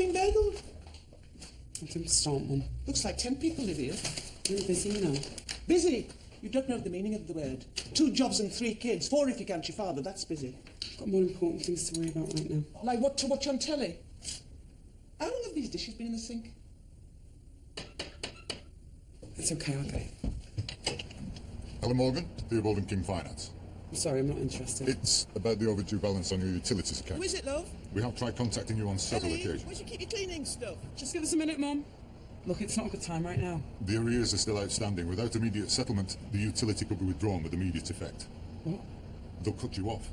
being burgled? I think start, Mum. Looks like 10 people live here. You're busy, you know. Busy? You don't know the meaning of the word. 2 jobs and 3 kids. 4 if you count your father. That's busy. I've got more important things to worry about right now. Like what to watch on telly? How long have these dishes been in the sink? It's okay, I'll get it. Helen Morgan, Theobald and King Finance. I'm sorry, I'm not interested. It's about the overdue balance on your utilities account. Who is it, love? We have tried contacting you on several occasions. Where'd you keep your cleaning stuff? Just give us a minute, Mum. Look, it's not a good time right now. The arrears are still outstanding. Without immediate settlement, the utility could be withdrawn with immediate effect. What? They'll cut you off.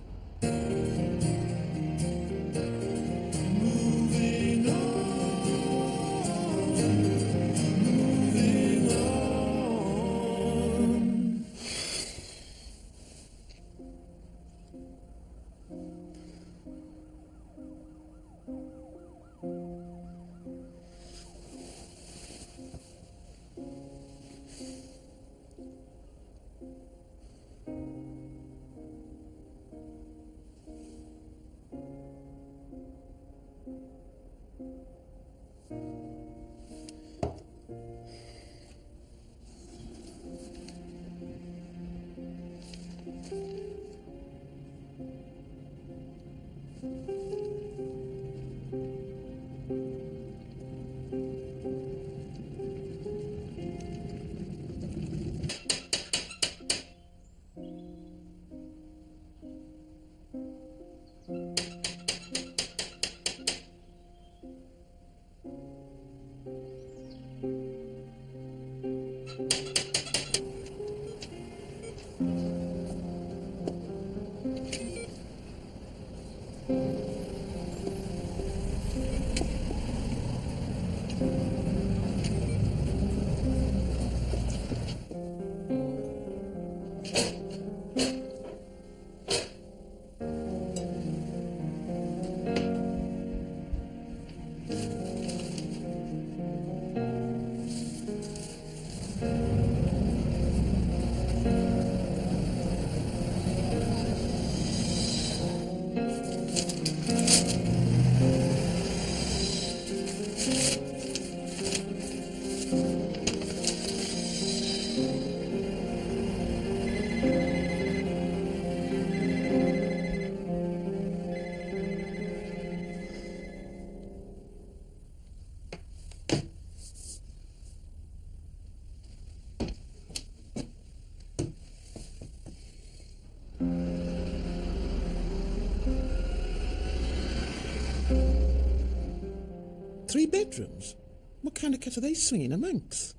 Three bedrooms? What kind of cat are they swinging amongst?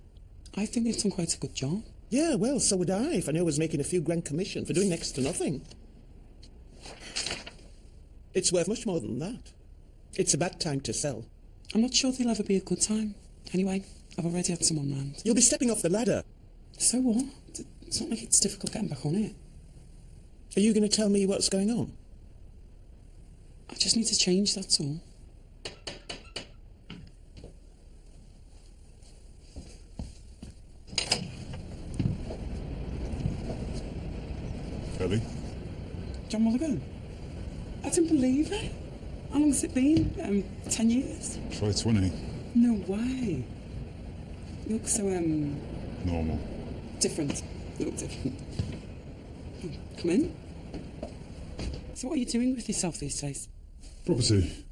I think they've done quite a good job. Yeah, well, so would I, if I knew I was making a few grand commission for doing next to nothing. It's worth much more than that. It's a bad time to sell. I'm not sure there'll ever be a good time. Anyway, I've already had someone round. You'll be stepping off the ladder. So what? It's not like it's difficult getting back on it. Are you going to tell me what's going on? I just need to change, that's all. Ellie? John Mulligan? I didn't believe it. How long's it been? 10 years? Try 20. No way. You look so, Normal. different. You look different. Oh, come in. So what are you doing with yourself these days? Property.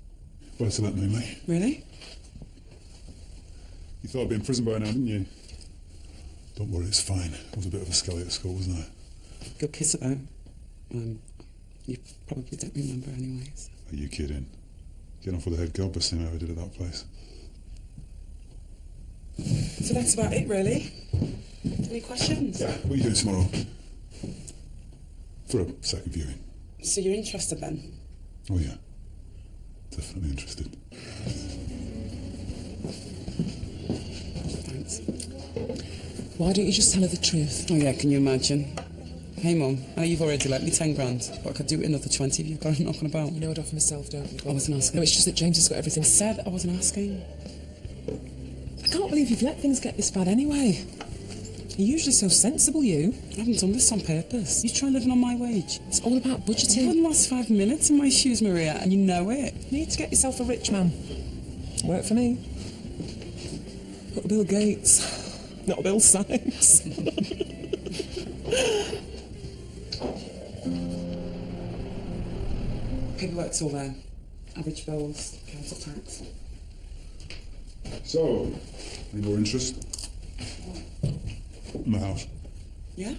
Buy to let mainly. Really? You thought I'd be in prison by now, didn't you? Don't worry, it's fine. I was a bit of a skelly at school, wasn't I? Good kiss about. You probably don't remember anyways. Are you kidding? Get off with the head girl busting I ever did at that place. So that's about it, really. Any questions? Yeah, what are you doing tomorrow? For a second viewing. So you're interested then? Oh yeah, definitely interested. Thanks. Why don't you just tell her the truth? Oh yeah, can you imagine? Hey Mum, I know you've already lent me 10 grand, but I could do it another 20 if you've got it knocking about. You know I'd offer myself, don't you? I wasn't asking. No, it's just that James has got everything. I said I wasn't asking. I can't believe you've let things get this bad anyway. You're usually so sensible, you. I haven't done this on purpose. You try living on my wage. It's all about You budgeting. wouldn't last 5 minutes in my shoes, Maria, and you know it. You need to get yourself a rich man. Work for me. Not Bill Gates. Not Bill Sykes. Paperwork's all there. Average bills, council tax. So, any more interest? In the house? Yeah?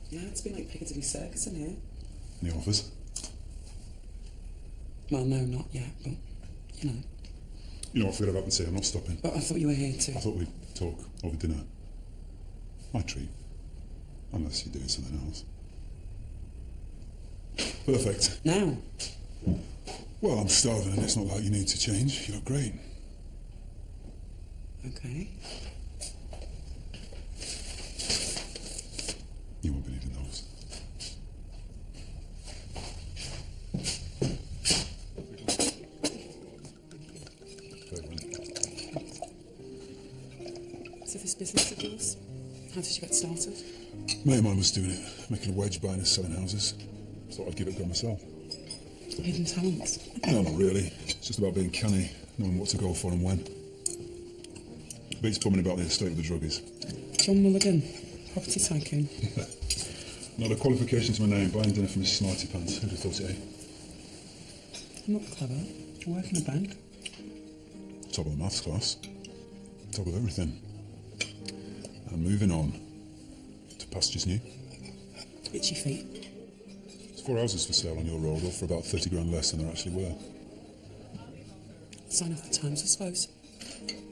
Yeah, it's been like Piccadilly Circus in here. Any offers? Well, no, not yet, but, you know. You know, I forgot about to say I'm not stopping. But I thought you were here too. I thought we'd talk over dinner. My treat. Unless you're doing something else. Perfect. Now? Well, I'm starving and it's not like you need to change. You look great. Okay. You won't believe in those. So this business of yours, how did you get started? Mate of mine was doing it, making a wedge buying and selling houses. Thought I'd give it a go myself. Hidden talents. No, not really. It's just about being canny, knowing what to go for and when. Beats bumming about the estate with the druggies. John Mulligan, property tycoon. Not a qualification to my name, buying dinner from Miss Smarty Pants. Who'd have thought it, eh? I'm not clever. I work in a bank. Top of the maths class. Top of everything. And moving on to pastures new. Itchy feet. There's 4 houses for sale on your road, all for about 30 grand less than they're actually worth. Sign of the times, I suppose.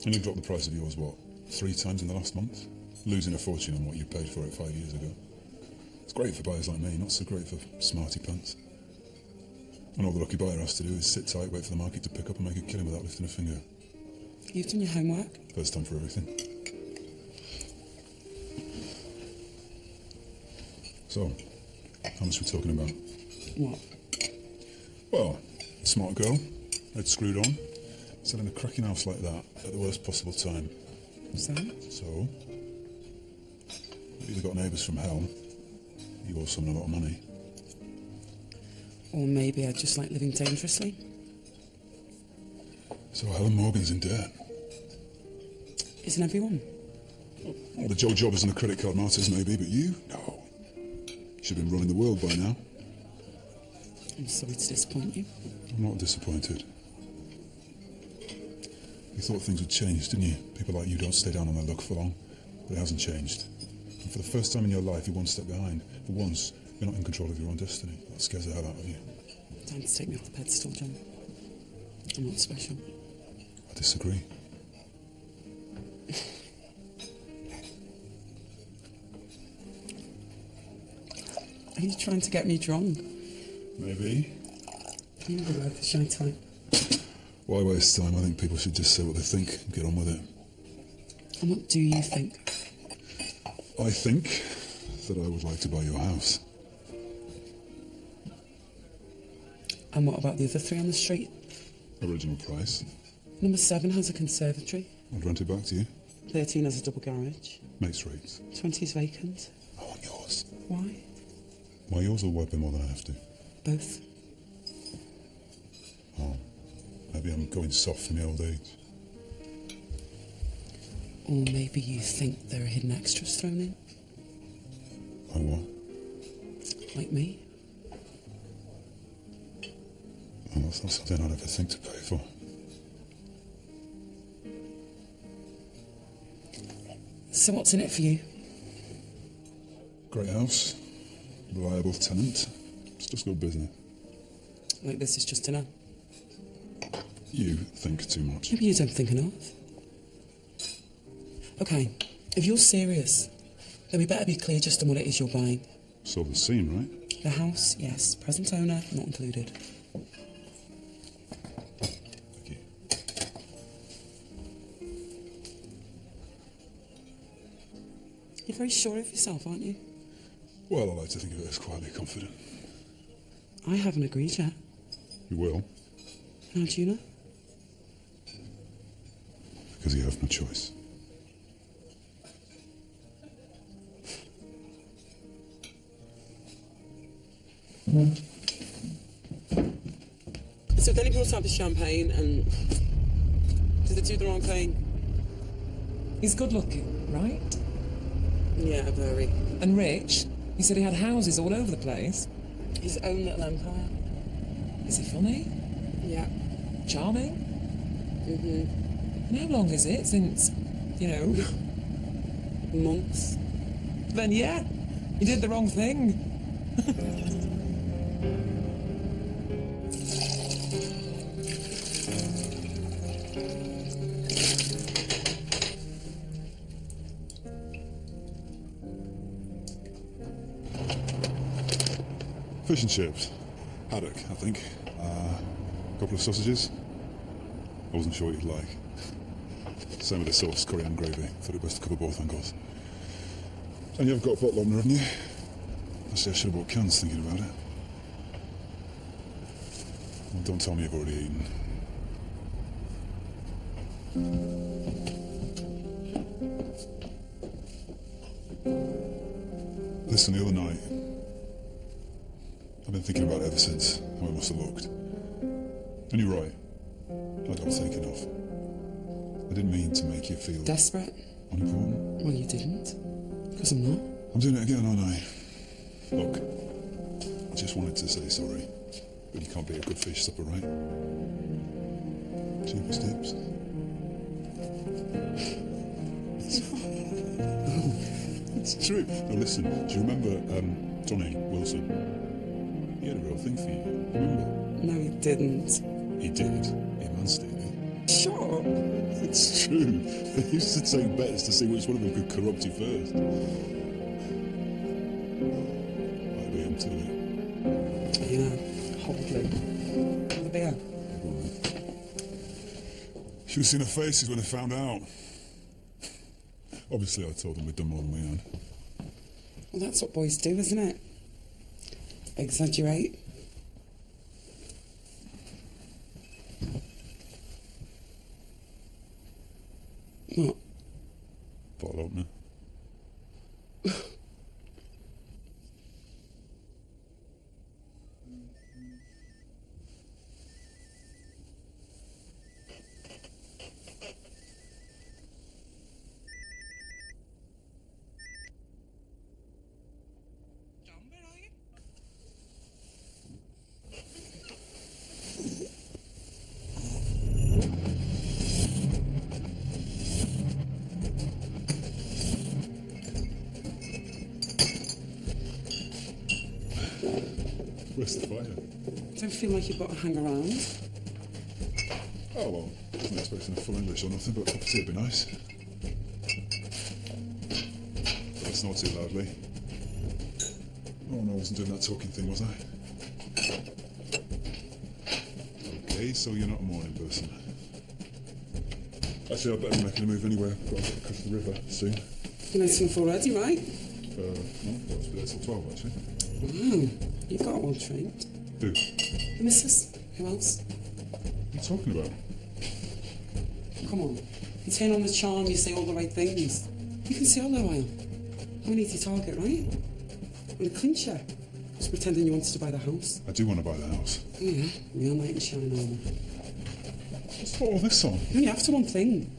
And you dropped the price of yours, what, 3 times in the last month? Losing a fortune on what you paid for it 5 years ago. It's great for buyers like me, not so great for smarty pants. And all the lucky buyer has to do is sit tight, wait for the market to pick up and make a killing without lifting a finger. You've done your homework. First time for everything. So, how much are we talking about? What? Well, smart girl, head screwed on, selling a cracking house like that at the worst possible time. So? So, you've either got neighbours from hell, you owe someone a lot of money. Or maybe I just like living dangerously. So Helen Morgan's in debt. Isn't everyone? Well, the Joe Jobbers and the credit card martyrs maybe, but you? No. You should have been running the world by now. I'm sorry to disappoint you. I'm not disappointed. You thought things would change, didn't you? People like you don't stay down on their luck for long. But it hasn't changed. And for the first time in your life, you're one step behind. For once, you're not in control of your own destiny. That scares the hell out of you. Time to take me off the pedestal, John. I'm not special. I disagree. Are you trying to get me drunk? Maybe. You're the shy type. Why waste time? I think people should just say what they think and get on with it. And what do you think? I think that I would like to buy your house. And what about the other 3 on the street? Original price. Number 7 has a conservatory. I'd rent it back to you. 13 has a double garage. Mates rates. 20 is vacant. I want yours. Why? Why yours will wipe more than I have to? Both. Oh, maybe I'm going soft in my old age. Or maybe you think there are hidden extras thrown in? Like what? Like me? Well, that's not something I'd ever think to pay for. So what's in it for you? Great house. Reliable tenant. It's just good business. Like this is just dinner. You think too much. Maybe you don't think enough. Okay, if you're serious, then we better be clear just on what it is you're buying. So the scene, right? The house, yes. Present owner, not included. Thank you. You're very sure of yourself, aren't you? Well, I like to think of it as quietly confident. I haven't agreed yet. You will, How do you know? because you have no choice. So then he brought out the champagne and do the wrong thing. He's good looking, right? Yeah, very. And rich. He said he had houses all over the place. His own little empire. Is he funny? Yeah. Charming? And how long is it since, you know... Months. Then yeah, you did the wrong thing. Fish and chips. Haddock, I think. A couple of sausages. I wasn't sure what you'd like. Same with the sauce, curry and gravy. Thought it best to cover both angles. And you've got a bottle opener, haven't you? Actually, I should have bought cans thinking about it. Well, don't tell me you've already eaten. Listen, the other night, I've been thinking about it ever since, how it must have looked. And you're right. I got taken off. I didn't mean to make you feel Desperate? unimportant. Well, you didn't. Because I'm not. I'm doing it again, aren't I? Look, I just wanted to say sorry, but you can't be a good fish supper, right? Cheapest tips. It's true. Now listen, do you remember Johnny Wilson? He had a real thing for you, remember? No, he didn't. He did. He manslayed me. Sure. It's true. They used to take bets to see which one of them could corrupt you first. Might be into it. Yeah, hardly. Have a beer. Should have seen their faces when they found out. Obviously, I told them we'd done more than we had. Well, that's what boys do, isn't it? Exaggerate. What? Bottle opener. Where's the fire? Don't feel like you've got to hang around. Oh, well, I wasn't expecting a full English or nothing, but a cup of tea would be nice. Let's not too loudly. Oh, no, I wasn't doing that talking thing, was I? Okay, so you're not a morning person. Actually, I better be making a move anyway. I've got to get across the river soon. You're nice and full already, right? No, I've got to be there till 12, actually. Wow, you've got one trained. Who? The missus. Who else? What are you talking about? Come on. You turn on the charm, you say all the right things. You can see how low I am. I'm an easy target, right? I'm a clincher. Just pretending you wanted to buy the house. I do want to buy the house. Oh yeah, real knight in shining armour. What's all this on? You only have to one thing.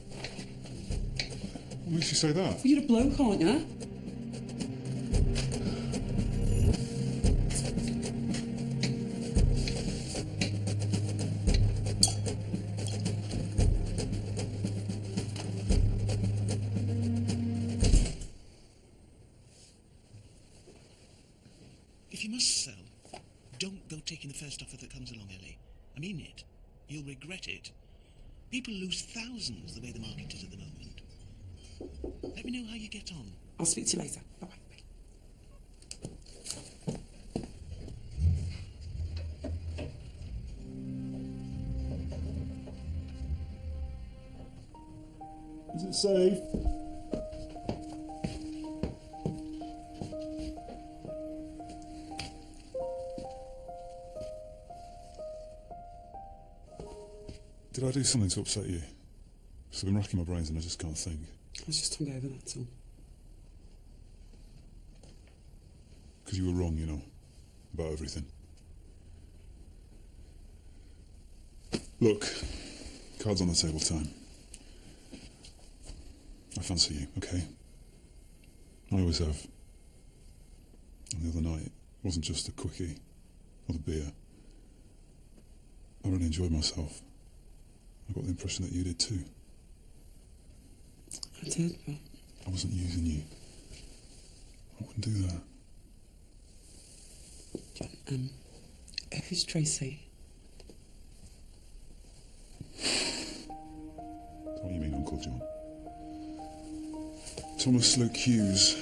What makes you say that? Well, you're a bloke, aren't you? If you must sell, don't go taking the first offer that comes along, Ellie. I mean it. You'll regret it. People lose thousands the way the market is at the moment. Let me know how you get on. I'll speak to you later. Bye-bye. Is it safe? Did I do something to upset you? Because I've been racking my brains and I just can't think. I was just hungover, that's all. Because you were wrong, you know, about everything. Look, cards on the table time. I fancy you, okay? I always have. And the other night, it wasn't just a quickie or the beer. I really enjoyed myself. I got the impression that you did too. I did, but... I wasn't using you. I wouldn't do that. John, who's Tracy? What do you mean, Uncle John? Thomas Luke Hughes,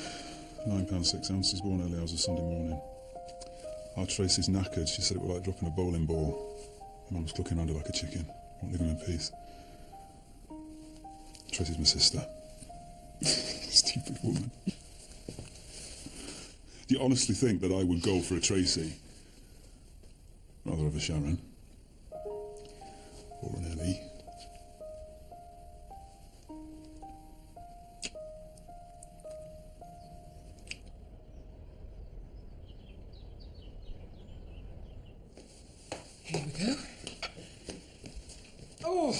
£9 6 ounces, born early hours of Sunday morning. Our Tracy's knackered. She said it was like dropping a bowling ball. My mum's clucking around her like a chicken. Won't leave him in peace. Tracy's my sister. Stupid woman. Do you honestly think that I would go for a Tracy? Rather have a Sharon. Or an Ellie. Here we go. Oh,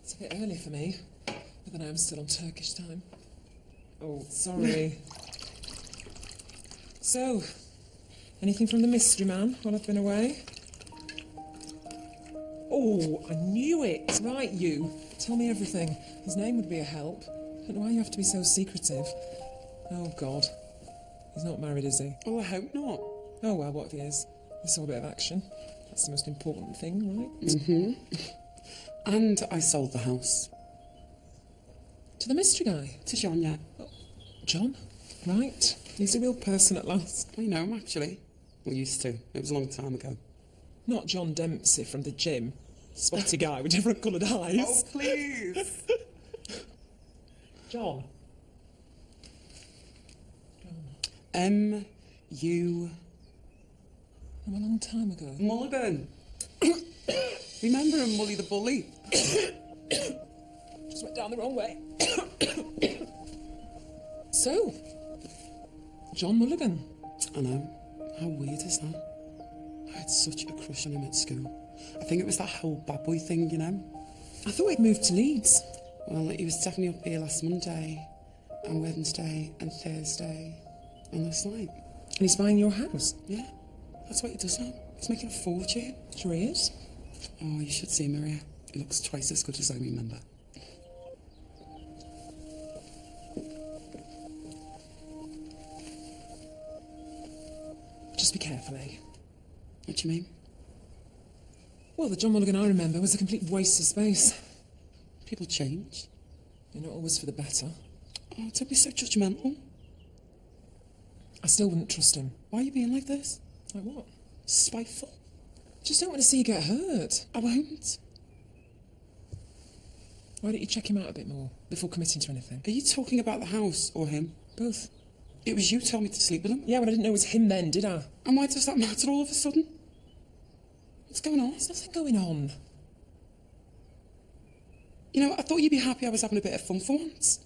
it's a bit early for me, but then I am still on Turkish time. Oh, sorry. So, anything from the mystery man while I've been away? Oh, I knew it. Right, you. Tell me everything. His name would be a help. I don't know why you have to be so secretive. Oh, God. He's not married, is he? Oh, I hope not. Oh, well, what if he is? I saw a bit of action. That's the most important thing, right? Mm-hmm. And I sold the house. To the mystery guy? To John, yeah. John? Right. He's a real person at last. I know him, actually. Well, used to. It was a long time ago. Not John Dempsey from the gym. Spotty guy with different coloured eyes. Oh, please! John. M-U... From a long time ago. Mulligan. Remember him, Mully the Bully? Just went down the wrong way. So, John Mulligan. I know. How weird is that? I had such a crush on him at school. I think it was that whole bad boy thing, you know? I thought he'd moved to Leeds. Well, he was definitely up here last Monday, and Wednesday, and Thursday, and last night. And he's buying your house. Yeah, that's what he does now. He's making a fortune. Sure he is. Oh, you should see Maria. He looks twice as good as I remember. Just be careful, eh? What do you mean? Well, the John Mulligan I remember was a complete waste of space. People change. You're not always for the better. Oh, don't be so judgmental. I still wouldn't trust him. Why are you being like this? Like what? Spiteful. Just don't want to see you get hurt. I won't. Why don't you check him out a bit more before committing to anything? Are you talking about the house or him? Both. It was you who told me to sleep with him. Yeah, but I didn't know it was him then, did I? And why does that matter all of a sudden? What's going on? There's nothing going on. You know, I thought you'd be happy I was having a bit of fun for once.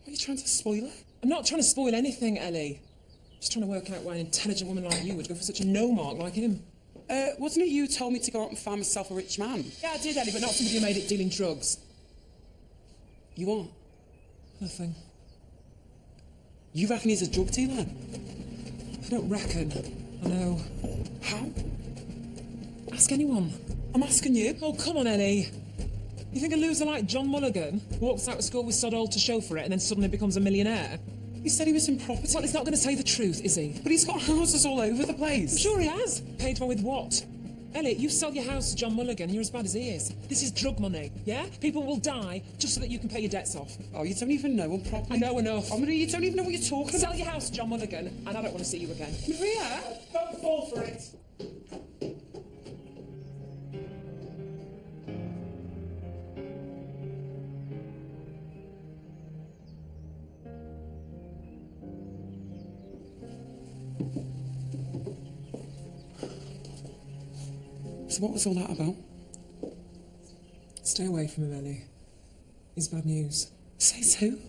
Why are you trying to spoil it? I'm not trying to spoil anything, Ellie. Just trying to work out why an intelligent woman like you would go for such a no-mark like him. Wasn't it you who told me to go out and find myself a rich man? Yeah, I did, Ellie, but not somebody who made it dealing drugs. You are? Nothing. You reckon he's a drug dealer? I don't reckon. I know. How? Ask anyone. I'm asking you. Oh, come on, Ellie. You think a loser like John Mulligan walks out of school with sod all to show for it and then suddenly becomes a millionaire? He said he was in property. Well, he's not going to say the truth, is he? But he's got houses all over the place. Sure he has. Paid for with what? Elliot, you sell your house to John Mulligan, you're as bad as he is. This is drug money, yeah? People will die just so that you can pay your debts off. Oh, you don't even know him properly. I know enough. Oh, Maria, you don't even know what you're talking about. Sell your house to John Mulligan, and I don't want to see you again. Maria! Don't fall for it. So what was all that about? Stay away from him, Ellie. He's bad news. Says who?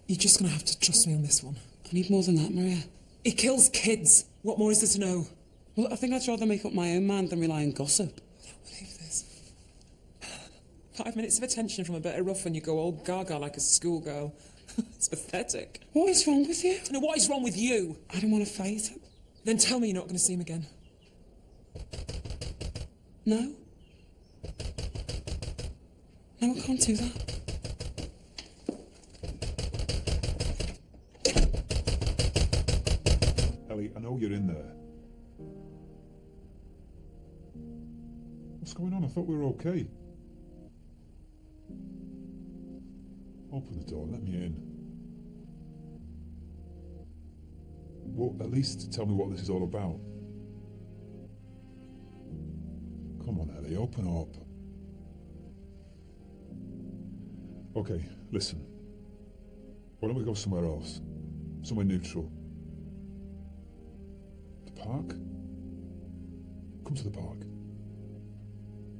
You're just going to have to trust me on this one. I need more than that, Maria. He kills kids. What more is there to know? Well, I think I'd rather make up my own mind than rely on gossip. I don't believe this. 5 minutes of attention from a bit of rough and you go all gaga like a schoolgirl. It's pathetic. What is wrong with you? No, what is wrong with you? I don't want to fight. Then tell me you're not going to see him again. No? No, I can't do that. Ellie, I know you're in there. What's going on? I thought we were okay. Open the door, let me in. Well, at least tell me what this is all about. Come on, Ellie, open up. Okay, listen. Why don't we go somewhere else? Somewhere neutral. The park? Come to the park.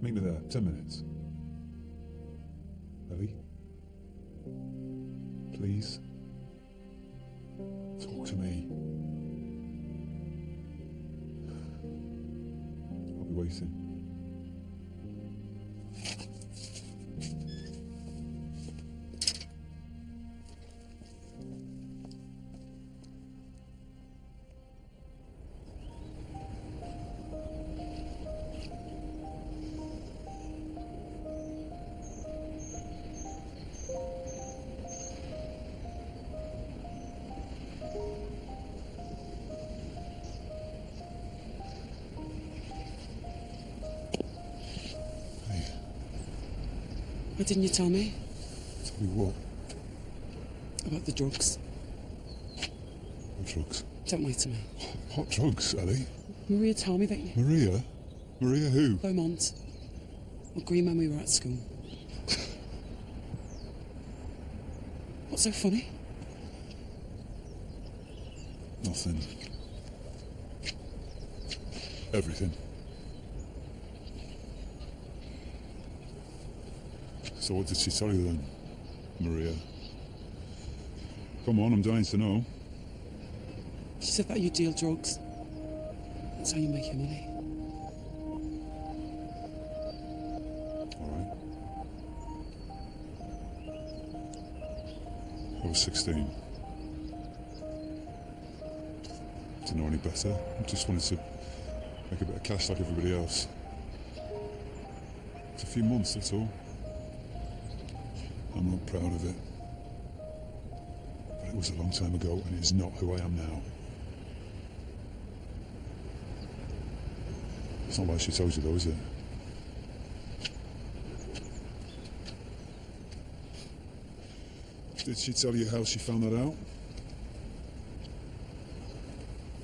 Meet me there, 10 minutes. Ellie? Please? Talk to me. I'll be waiting. Why didn't you tell me? Tell me what? About the drugs. What drugs? Don't lie to me. What drugs, Ellie? Maria told me that you... Maria? Maria who? Beaumont. Or Green when we were at school. What's so funny? Nothing. Everything. So what did she tell you then, Maria? Come on, I'm dying to know. She said that you deal drugs. That's how you make your money. All right. I was 16. Didn't know any better. I just wanted to make a bit of cash like everybody else. It's a few months, that's all. I'm not proud of it. But it was a long time ago, and it's not who I am now. It's not like she told you though, is it? Did she tell you how she found that out?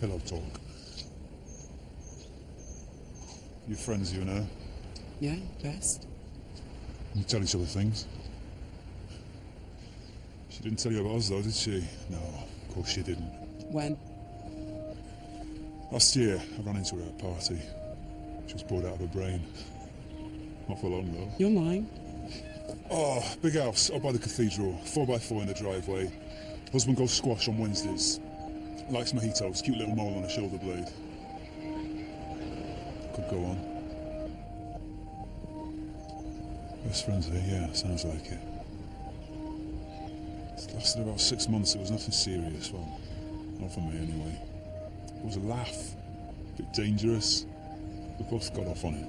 Pillow talk. You're friends, you and her? Yeah, best. You tell each other things? She didn't tell you about us though, did she? No, of course she didn't. When? Last year, I ran into her at a party. She was bored out of her brain. Not for long though. You're lying. Oh, big house, up by the cathedral. 4x4 in the driveway. Husband goes squash on Wednesdays. Likes mojitos, cute little mole on a shoulder blade. Could go on. Best friends here, yeah, sounds like it. It lasted about 6 months, it was nothing serious, well, not for me anyway. It was a laugh, a bit dangerous. We both got off on it.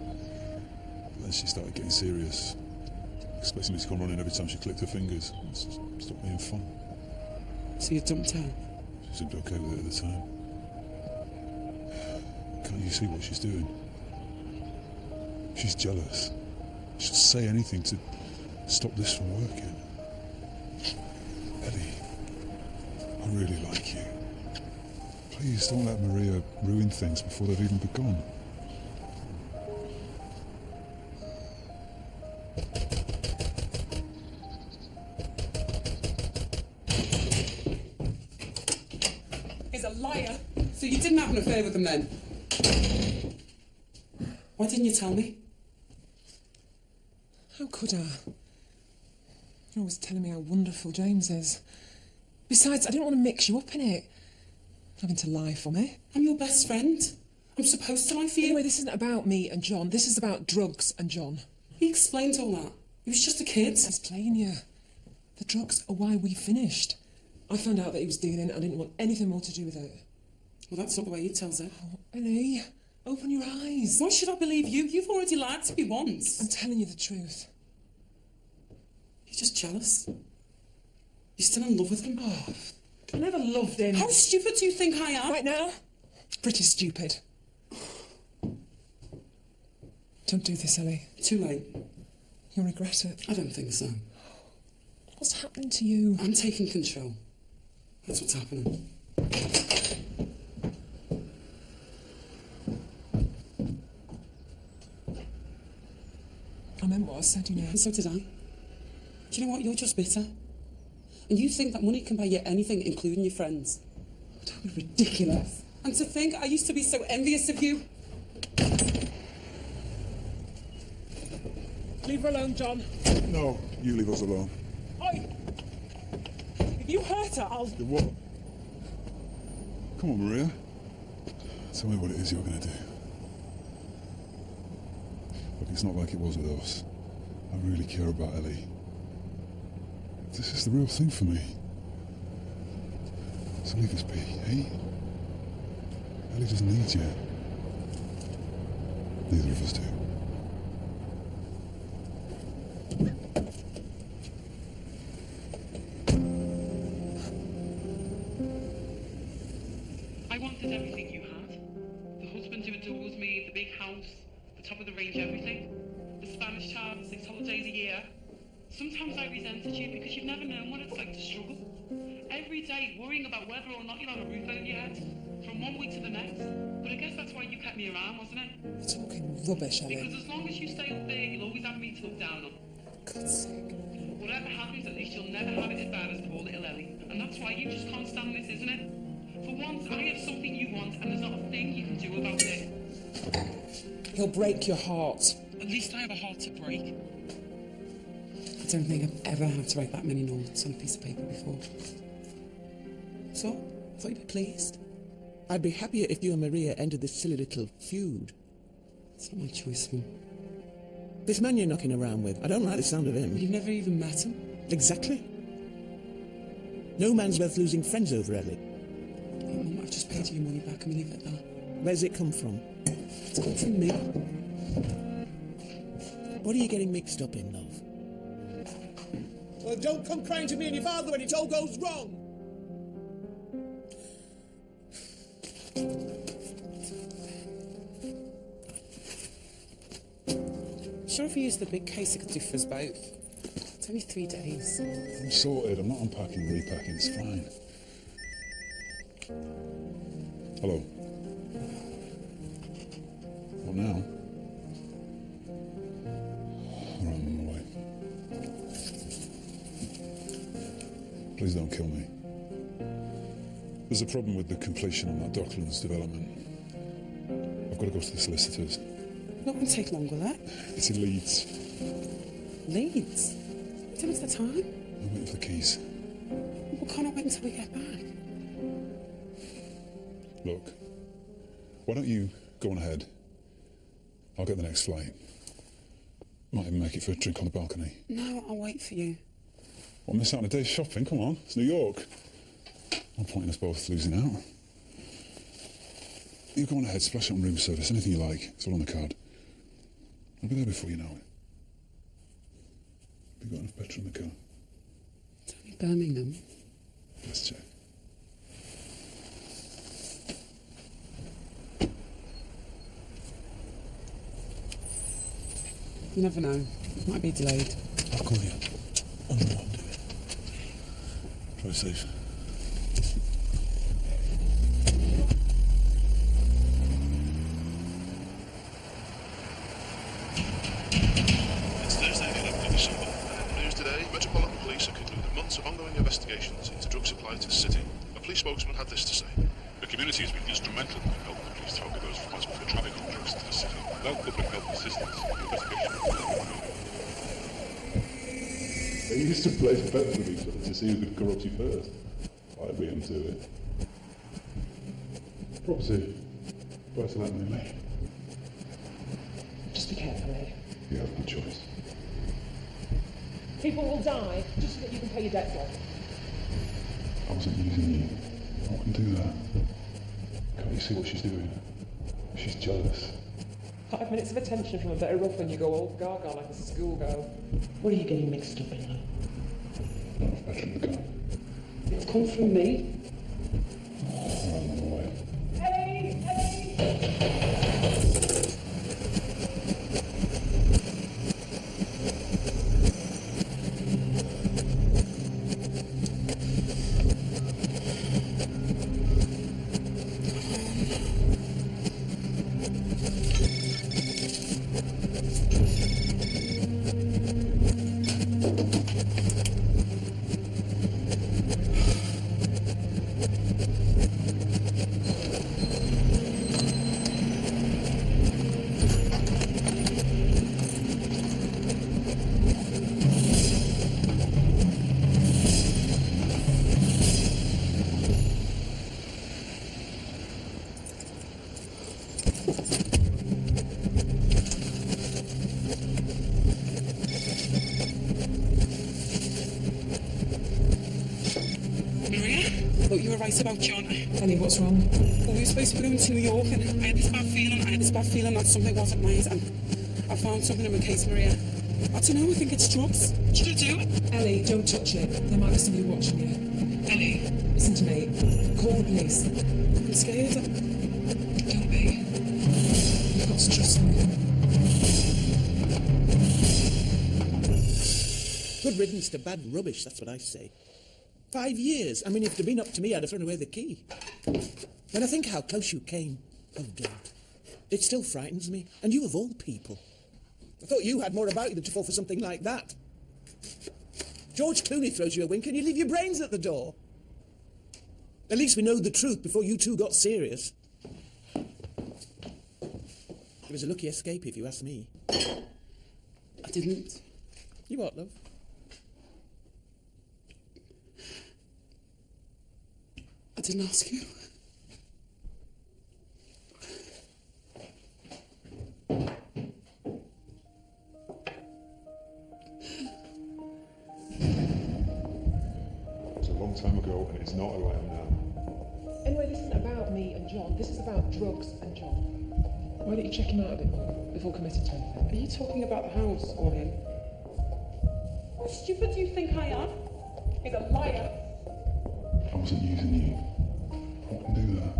But then she started getting serious. Expecting me to come running every time she clicked her fingers. It just stopped being fun. So you dumped her? She seemed okay with it at the time. Can't you see what she's doing? She's jealous. She'll say anything to stop this from working. Eddie, I really like you. Please don't let Maria ruin things before they've even begun. He's a liar. So you didn't have an affair with him then? Why didn't you tell me? How could I? You're always telling me how wonderful James is. Besides, I didn't want to mix you up in it. Having to lie for me. I'm your best friend. I'm supposed to lie for you. Anyway, this isn't about me and John. This is about drugs and John. He explained all that. He was just a kid. He's playing you. The drugs are why we finished. I found out that he was dealing. I didn't want anything more to do with it. Well, that's not the way he tells it. Oh, Ellie, open your eyes. Why should I believe you? You've already lied to me once. I'm telling you the truth. You're just jealous. You're still in love with him. Oh, I never loved him. How stupid do you think I am? Right now? Pretty stupid. Don't do this, Ellie. Too late. You'll regret it. I don't think so. What's happening to you? I'm taking control. That's what's happening. I meant what I said, you know. And so did I. Do you know what? You're just bitter. And you think that money can buy you anything, including your friends. Don't be ridiculous. And to think I used to be so envious of you. Leave her alone, John. No, you leave us alone. Oi! If you hurt her, I'll... You what? Come on, Maria. Tell me what it is you're going to do. Look, it's not like it was with us. I really care about Ellie. This is the real thing for me. So leave us be, eh? Ellie doesn't need you. Neither of us do. I wanted everything you had. The husband who adores me, the big house, the top of the range everything. The Spanish child, 6 holidays a year. Sometimes I resented you because you've never known what it's like to struggle. Every day worrying about whether or not you'll have a roof over your head, from one week to the next. But I guess that's why you kept me around, wasn't it? You're talking rubbish, Ellie. Because as long as you stay up there, you'll always have me to look down on. God's sake. Whatever happens, at least you'll never have it as bad as poor little Ellie. And that's why you just can't stand this, isn't it? For once, I have something you want, and there's not a thing you can do about it. He'll break your heart. At least I have a heart to break. I don't think I've ever had to write that many notes on a piece of paper before. So, I thought you'd be pleased. I'd be happier if you and Maria ended this silly little feud. It's not my choice, Mum. This man you're knocking around with, I don't like the sound of him. You've never even met him. Exactly. No man's worth losing friends over, Ellie. Oh, Mum, I've just paid you your money back and leave it there. Where's it come from? It's come from me. What are you getting mixed up in, love? Well, don't come crying to me and your father when it all goes wrong. Sure, if you used the big case, it could do for us both. It's only 3 days. I'm sorted. I'm not unpacking and repacking. It's fine. Hello. What now? All right, I'm on my way. Please don't kill me. There's a problem with the completion on that Docklands development. I've got to go to the solicitors. Not going to take long, will it? It's in Leeds. Leeds? Tell us the time. I'm waiting for the keys. Well, can't I wait until we get back? Look, why don't you go on ahead? I'll get the next flight. Might even make it for a drink on the balcony. No, I'll wait for you. I'll miss out on a day's shopping. Come on, it's New York. No point in us both losing out. You go on ahead, splash it on room service, anything you like. It's all on the card. I'll be there before you know it. Have you got enough petrol in the car? It's only Birmingham. Let's check. You never know. Might be delayed. I'll call you. I know what I'm doing. Drive safe. It's Thursday, the 11th of December. News today, Metropolitan Police are concluding months of ongoing investigations into drug supply to the city. A police spokesman had this to say. The community has been instrumental in helping the police target those responsible for traffic of drugs to the city. Without public help and assistance, the investigation would not be moving. They used to play bets with each other to see who could corrupt you first. I beat them to it. Property. Better that than me. Just be careful, Ellie. You have no choice. People will die just so that you can pay your debts off. I wasn't using you. I wouldn't do that. Can't you see what she's doing? She's jealous. 5 minutes of attention from a bit of rough and you go all gaga like a schoolgirl. What are you getting mixed up in now? I shouldn't have gone. It's come from me. I'm on my way. Ellie! Ellie! Look, you were right about John. Ellie, what's wrong? Well, we were supposed to be going to New York, and I had this bad feeling that something wasn't right, and I found something in my case, Maria. I don't know, I think it's drugs. Should I do it? Ellie, don't touch it. There might be somebody watching you. Ellie, Listen to me. Call the police. I'm scared. Don't be. You've got to trust me. Good riddance to bad rubbish, that's what I say. 5 years. I mean, if it had been up to me, I'd have thrown away the key. When I think how close you came, oh God, it still frightens me. And you of all people. I thought you had more about you than to fall for something like that. George Clooney throws you a wink and you leave your brains at the door. At least we know the truth before you two got serious. It was a lucky escape, if you ask me. I didn't. You what, love? I didn't ask you. It was a long time ago, and it's not who I am now. Anyway, this isn't about me and John. This is about drugs and John. Why don't you check him out a bit more before committing to anything? Are you talking about the house or him? How stupid do you think I am? He's a liar. I wasn't using you. I wouldn't do that.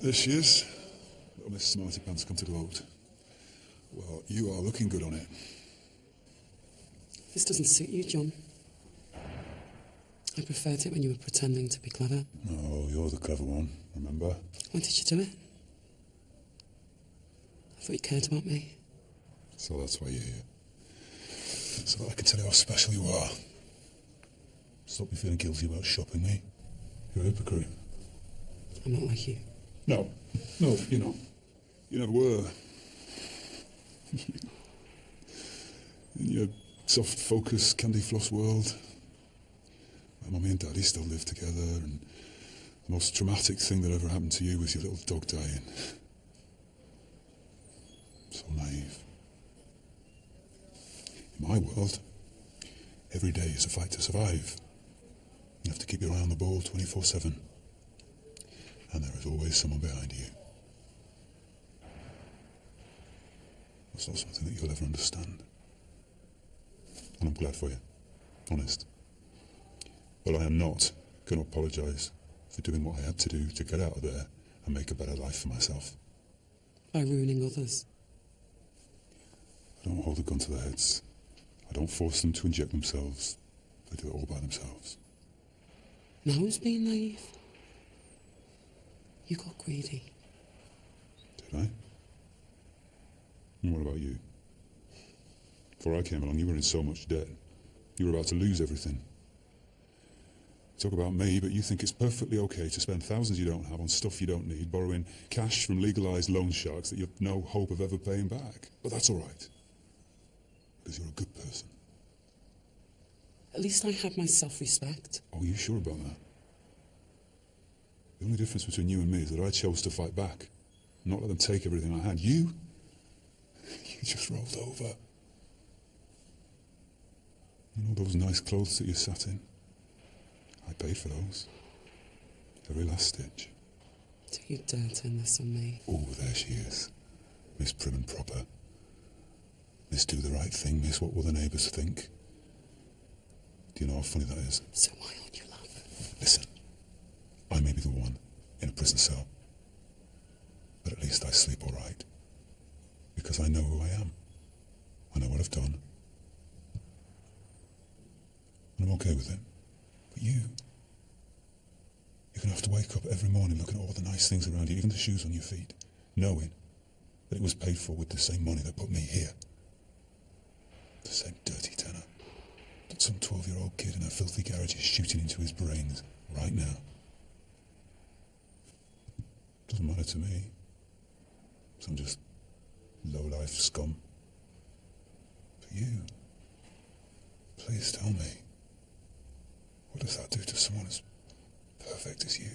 There she is. Little Miss Smarty Pants come to gloat. Well, you are looking good on it. This doesn't suit you, John. I preferred it when you were pretending to be clever. No, you're the clever one, remember? Why did you do it? I thought you cared about me. So that's why you're here. So that I can tell you how special you are. Stop me feeling guilty about shopping me. You're a hypocrite. I'm not like you. No, you're not. You never were. In your soft focus, candy floss world, my mummy and daddy still live together, and the most traumatic thing that ever happened to you was your little dog dying. So naive. In my world, every day is a fight to survive. You have to keep your eye on the ball 24/7. And there is always someone behind you. That's not something that you'll ever understand. And I'm glad for you. Honest. But I am not going to apologise for doing what I had to do to get out of there and make a better life for myself. By ruining others. I don't hold a gun to their heads. I don't force them to inject themselves. They do it all by themselves. Now who's being naive? You got greedy. Did I? And what about you? Before I came along, you were in so much debt. You were about to lose everything. Talk about me, but you think it's perfectly okay to spend thousands you don't have on stuff you don't need, borrowing cash from legalised loan sharks that you have no hope of ever paying back. But that's all right. Because you're a good person. At least I have my self-respect. Oh, are you sure about that? The only difference between you and me is that I chose to fight back, not let them take everything I had. You just rolled over. And all those nice clothes that you sat in. I paid for those. Every last stitch. Do you dare turn this on me? Oh, there she is. Miss Prim and Proper. Miss Do the Right Thing, Miss What Will the Neighbours Think. Do you know how funny that is? So why don't you laugh? Listen, I may be the one in a prison cell, but at least I sleep all right. Because I know who I am. I know what I've done. And I'm okay with it. But you're going to have to wake up every morning looking at all the nice things around you, even the shoes on your feet, knowing that it was paid for with the same money that put me here. The same dirty tenor that some 12-year-old kid in a filthy garage is shooting into his brains right now. Doesn't matter to me. Some just low-life scum. But you, please tell me, what does that do to someone as perfect as you?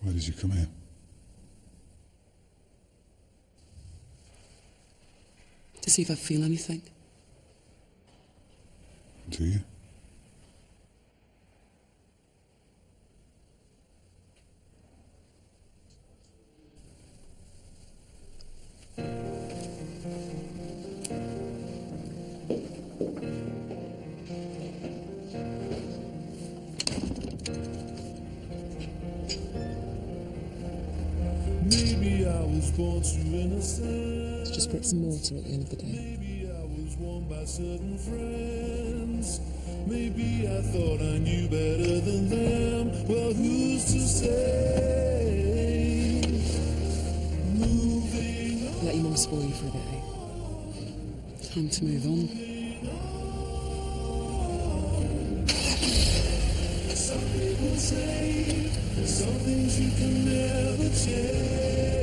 Why did you come here? To see if I feel anything. Do you? Maybe I was born too innocent. It's just bricks and mortar at the end of the day. Maybe I was warned by certain friends. Maybe I thought I knew better than them. Well, who's to say? Moving on. Let your mum spoil you for a bit, eh? Time to move on. Some people say some things you can never change.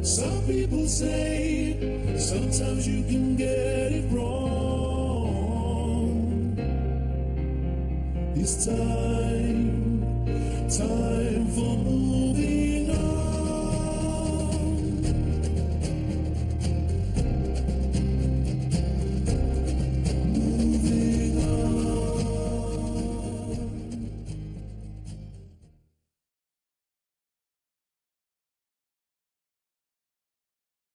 Some people say sometimes you can get it wrong. It's time for moving.